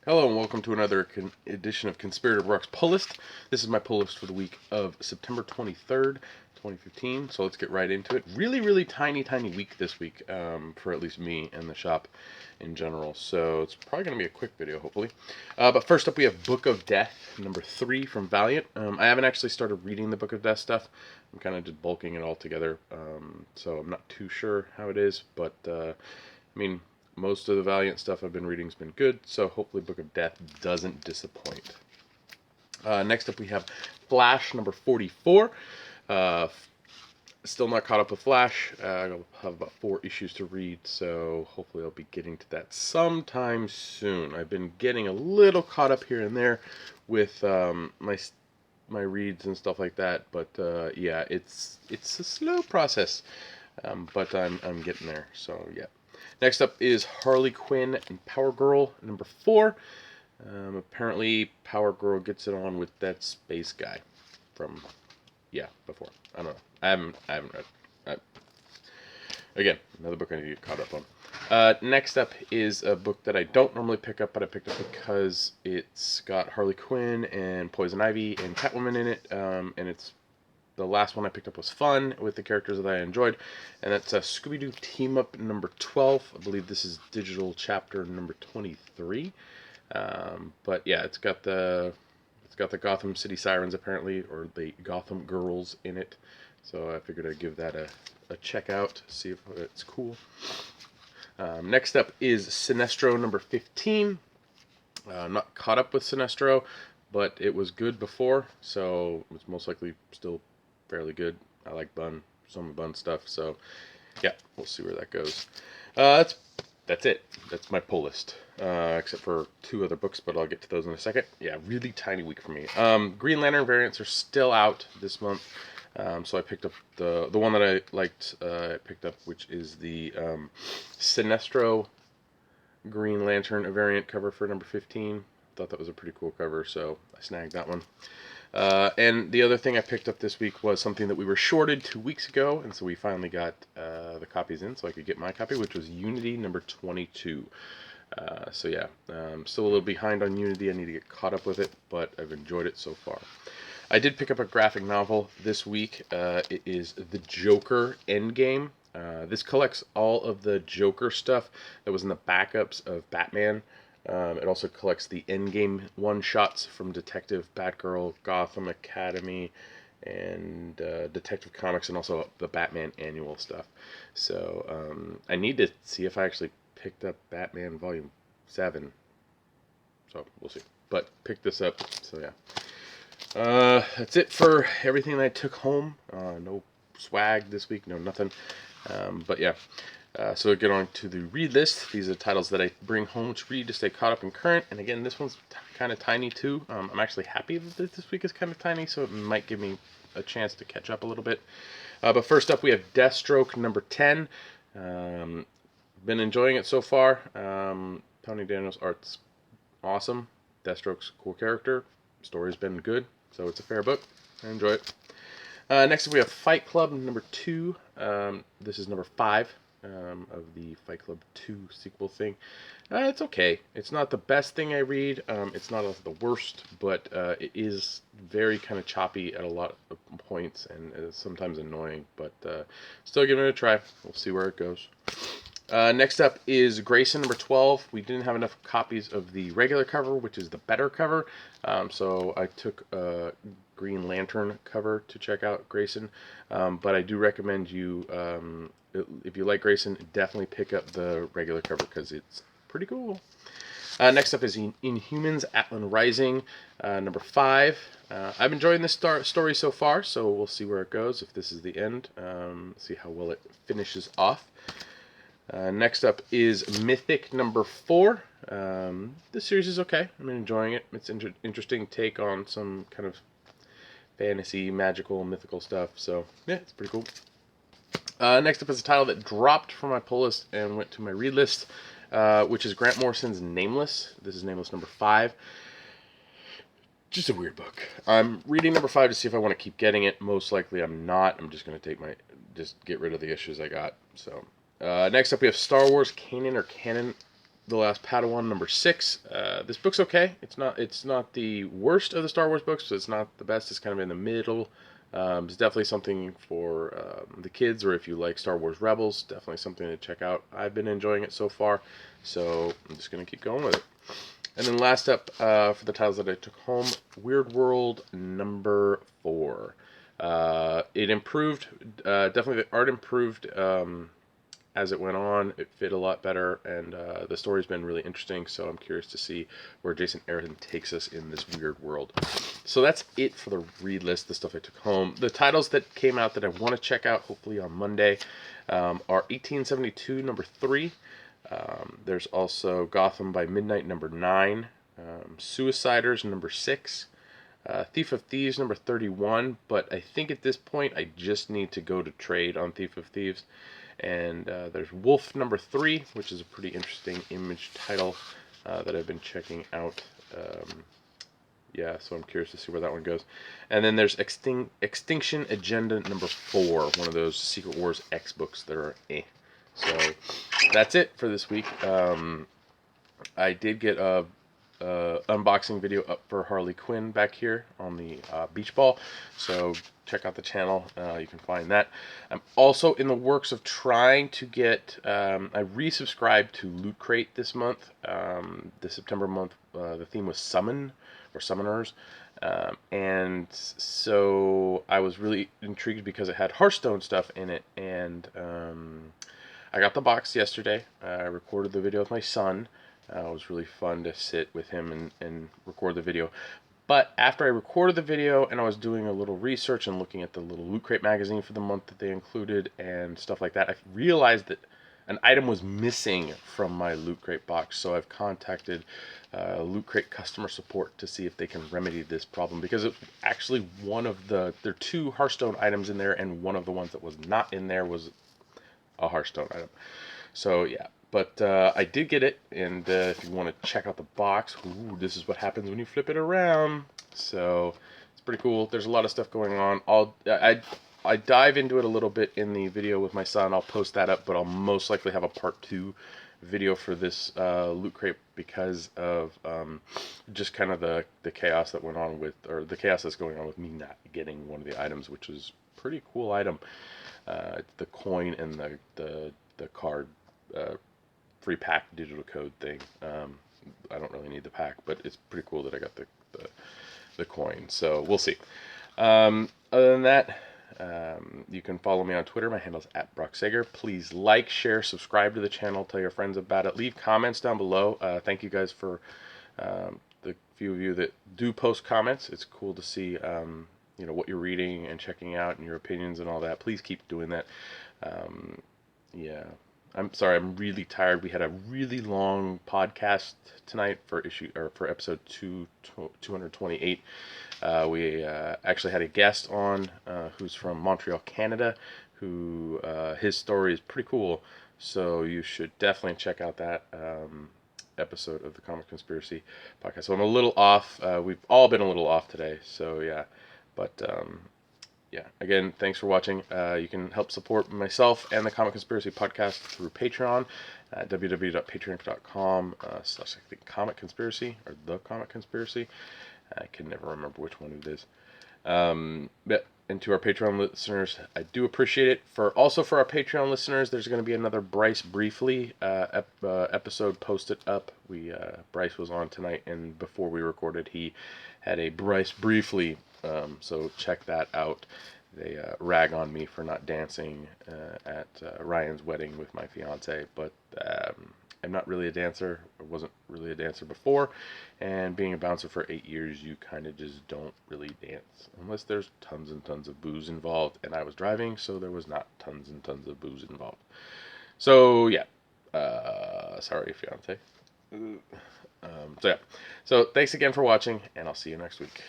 Hello and welcome to another edition of Conspirator Rock's Pull List. This is my pull list for the week of September 23rd, 2015. So let's get right into it. Really tiny week this week for at least me and the shop in general. So it's probably going to be a quick video, hopefully. But first up, we have Book of Death, number 3 from Valiant. I haven't actually started reading the Book of Death stuff. I'm kind of just bulking it all together. So I'm not too sure how it is, but I mean, most of the Valiant stuff I've been reading has been good, so hopefully Book of Death doesn't disappoint. Next up we have Flash number 44. Still not caught up with Flash. I'll have about 4 issues to read, so hopefully I'll be getting to that sometime soon. I've been getting a little caught up here and there with my reads and stuff like that, but yeah, it's a slow process, but I'm getting there. So yeah. Next up is Harley Quinn and Power Girl number 4. Apparently Power Girl gets it on with that space guy from before. I don't know. I haven't read. Again, another book I need to get caught up on. Next up is a book that I don't normally pick up, but I picked up because it's got Harley Quinn and Poison Ivy and Catwoman in it, and it's the last one I picked up was fun with the characters that I enjoyed, and that's Scooby-Doo Team Up number 12. I believe this is digital chapter number 23. But yeah, it's got the Gotham City Sirens apparently, or the Gotham Girls in it. So I figured I'd give that a check out, see if it's cool. Next up is Sinestro number 15. I'm not caught up with Sinestro, but it was good before, so it's most likely still fairly good. I like some of Bun stuff, so yeah, we'll see where that goes. That's it. That's my pull list, except for 2 other books, but I'll get to those in a second. Yeah, really tiny week for me. Green Lantern variants are still out this month, so I picked up the one that I liked. I picked up, which is the Sinestro Green Lantern variant cover for number 15. Thought that was a pretty cool cover, so I snagged that one. And the other thing I picked up this week was something that we were shorted 2 weeks ago, and so we finally got the copies in so I could get my copy, which was Unity number 22. So yeah, still a little behind on Unity. I need to get caught up with it, but I've enjoyed it so far. I did pick up a graphic novel this week. It is The Joker Endgame. This collects all of the Joker stuff that was in the backups of Batman. It also collects the Endgame one-shots from Detective, Batgirl, Gotham Academy, and Detective Comics, and also the Batman annual stuff. So I need to see if I actually picked up Batman Volume 7. So we'll see. But pick this up, so yeah. That's it for everything that I took home. No swag this week, no nothing. But yeah. So get on to the read list. These are titles that I bring home to read to stay caught up and current. And again, this one's kind of tiny too. I'm actually happy that this week is kind of tiny, so it might give me a chance to catch up a little bit. But first up, we have Deathstroke number 10. Been enjoying it so far. Tony Daniel's art's awesome. Deathstroke's a cool character. Story's been good, so it's a fair book. I enjoy it. Next up, we have Fight Club number 2. This is number 5. Of the Fight Club 2 sequel thing. It's okay. It's not the best thing I read. It's not the worst, but it is very kind of choppy at a lot of points and sometimes annoying, but still giving it a try. We'll see where it goes. Next up is Grayson number 12. We didn't have enough copies of the regular cover, which is the better cover, so I took a Green Lantern cover to check out Grayson, but I do recommend you, if you like Grayson, definitely pick up the regular cover because it's pretty cool. Next up is Inhumans Atlan Rising, number 5. I'm enjoying this story so far, so we'll see where it goes, if this is the end, see how well it finishes off. Next up is Mythic number 4. This series is okay. I'm enjoying it. It's an interesting take on some kind of fantasy, magical, mythical stuff. So, yeah, it's pretty cool. Next up is a title that dropped from my pull list and went to my read list, which is Grant Morrison's Nameless. This is Nameless number 5. Just a weird book. I'm reading number 5 to see if I want to keep getting it. Most likely I'm not. I'm just going to get rid of the issues I got. So, next up we have Star Wars Kanan or Canon The Last Padawan #6. This book's okay. It's not the worst of the Star Wars books, but it's not the best. It's kind of in the middle. It's definitely something for the kids, or if you like Star Wars Rebels, definitely something to check out. I've been enjoying it so far, so I'm just going to keep going with it. And then last up for the titles that I took home, Weird World #4. It improved, definitely the art improved as it went on. It fit a lot better, and the story's been really interesting, so I'm curious to see where Jason Aaron takes us in this weird world. So that's it for the read list, the stuff I took home. The titles that came out that I want to check out, hopefully on Monday, are 1872 #3. There's also Gotham by Midnight #9, Suiciders #6, Thief of Thieves #31, but I think at this point I just need to go to trade on Thief of Thieves. And there's Wolf #3, which is a pretty interesting Image title that I've been checking out. Yeah, so I'm curious to see where that one goes. And then there's Extinction Agenda #4, one of those Secret Wars X books that are eh. So that's it for this week. I did get a unboxing video up for Harley Quinn back here on the beach ball, so check out the channel. You can find that. I'm also in the works of trying to get I resubscribed to Loot Crate this month. The September month, the theme was Summon or Summoners, and so I was really intrigued because it had Hearthstone stuff in it, and I got the box yesterday. I recorded the video with my son. It was really fun to sit with him and record the video. But after I recorded the video and I was doing a little research and looking at the little Loot Crate magazine for the month that they included and stuff like that, I realized that an item was missing from my Loot Crate box. So I've contacted Loot Crate customer support to see if they can remedy this problem, because it's actually one of there are 2 Hearthstone items in there, and one of the ones that was not in there was a Hearthstone item. So yeah. But I did get it, and if you want to check out the box, ooh, this is what happens when you flip it around. So it's pretty cool. There's a lot of stuff going on. I dive into it a little bit in the video with my son. I'll post that up, but I'll most likely have a part 2 video for this Loot Crate because of just kind of the chaos that went on with, or the chaos that's going on with me not getting one of the items, which is a pretty cool item. The coin and the card. Free pack digital code thing. I don't really need the pack, but it's pretty cool that I got the coin. So we'll see. Other than that, you can follow me on Twitter. My handle's @BrockSager. Please like, share, subscribe to the channel. Tell your friends about it. Leave comments down below. Thank you guys for the few of you that do post comments. It's cool to see what you're reading and checking out and your opinions and all that. Please keep doing that. Yeah. I'm sorry, I'm really tired. We had a really long podcast tonight for episode 228. We actually had a guest on who's from Montreal, Canada, who his story is pretty cool. So you should definitely check out that episode of the Comic Conspiracy podcast. So I'm a little off. We've all been a little off today. So yeah, but yeah, again, thanks for watching. You can help support myself and the Comic Conspiracy podcast through Patreon at www.patreon.com/Comic Conspiracy or The Comic Conspiracy. I can never remember which one it is. And to our Patreon listeners, I do appreciate it. Also for our Patreon listeners, there's going to be another Bryce Briefly episode posted up. Bryce was on tonight, and before we recorded, he had a Bryce Briefly. So check that out. They rag on me for not dancing at Ryan's wedding with my fiance, but I'm not really a dancer. I wasn't really a dancer before, and being a bouncer for 8 years, you kind of just don't really dance unless there's tons and tons of booze involved, and I was driving, so there was not tons and tons of booze involved. So yeah, sorry fiance. So yeah, so thanks again for watching, and I'll see you next week.